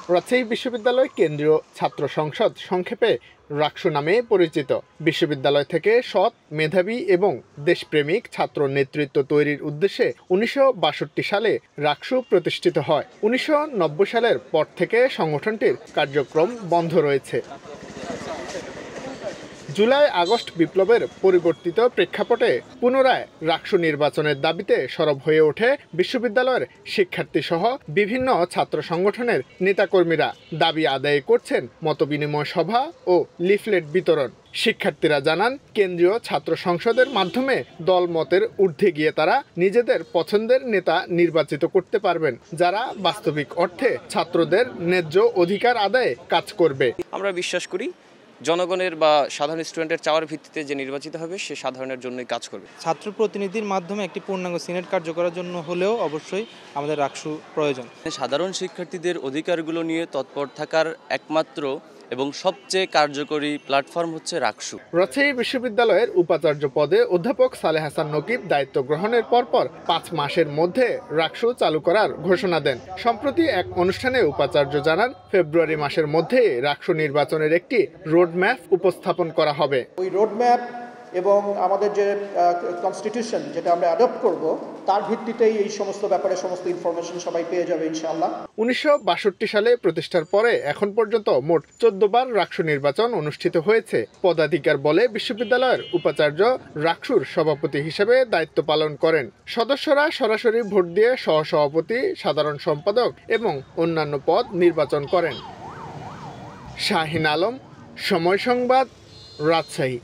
রাজশাহী বিশ্ববিদ্যালয় কেন্দ্রীয় ছাত্র সংসদ সংক্ষেপে রাকসু নামে পরিচিত। বিশ্ববিদ্যালয় থেকে সৎ, মেধাবী এবং দেশপ্রেমিক ছাত্র নেতৃত্ব তৈরির উদ্দেশ্যে 1962 সালে রাকসু প্রতিষ্ঠিত হয়। 1990 সালের পর থেকে সংগঠনটির কার্যক্রম বন্ধ রয়েছে। জুলাই-আগস্ট বিপ্লবের পরিবর্তিত প্রেক্ষাপটে পুনরায় রাকসু নির্বাচনের দাবিতে সরব হয়ে ওঠে বিশ্ববিদ্যালয়ের শিক্ষার্থীসহ বিভিন্ন ছাত্র সংগঠনের নেতাকর্মীরা। দাবি আদায় করছেন মতবিনিময় সভা ও লিফলেট বিতরণ। শিক্ষার্থীরা জানান, কেন্দ্রীয় ছাত্র সংসদের মাধ্যমে দলমতের ঊর্ধ্বে গিয়ে তারা নিজেদের পছন্দের নেতা নির্বাচিত করতে পারবেন, যারা বাস্তবিক অর্থে ছাত্রদের ন্যায্য অধিকার আদায়ে কাজ করবে। আমরা বিশ্বাস করি জনগণের বা সাধারণ স্টুডেন্টের চাওয়ার ভিত্তিতে যে নির্বাচিত হবে সে সাধারণের জন্যই কাজ করবে। ছাত্র প্রতিনিধির মাধ্যমে একটি পূর্ণাঙ্গ সিনেট কার্য করার জন্য হলেও অবশ্যই আমাদের রাকসু প্রয়োজন। সাধারণ শিক্ষার্থীদের অধিকারগুলো নিয়ে তৎপর থাকার একমাত্র এবং সবচেয়ে কার্যকরী প্ল্যাটফর্ম হচ্ছে রাকসু। রাজশাহী বিশ্ববিদ্যালয়ের উপাচার্য পদে অধ্যাপক সালেহ হাসান নকিব দায়িত্ব গ্রহণের পরপর 5 মাসের মধ্যে রাকসু চালু করার ঘোষণা দেন। সম্প্রতি এক অনুষ্ঠানে উপাচার্য জানান, ফেব্রুয়ারি মাসের মধ্যে রাকসু নির্বাচনের একটি রোডম্যাপ উপস্থাপন করা হবে। ওই রোডম্যাপ এবং আমাদের যে কনস্টিটিউশন যেটা আমরা অ্যাডপ্ট করব তার ভিত্তিতেই এই সমস্ত ব্যাপারে সমস্ত ইনফরমেশন সবাই পেয়ে যাবে ইনশাআল্লাহ। 1962 সালে প্রতিষ্ঠার পরে এখন পর্যন্ত মোট 14 বার রাকসু নির্বাচন অনুষ্ঠিত হয়েছে। পদাধিকার বলে বিশ্ববিদ্যালয়ের উপাচার্য রাকসুর সভাপতি হিসেবে দায়িত্ব পালন করেন। সদস্যরা সরাসরি ভোট দিয়ে সহসভাপতি, সাধারণ সম্পাদক এবং অন্যান্য পদ নির্বাচন করেন। শাহিন আলম, সময় সংবাদ, রাজশাহী।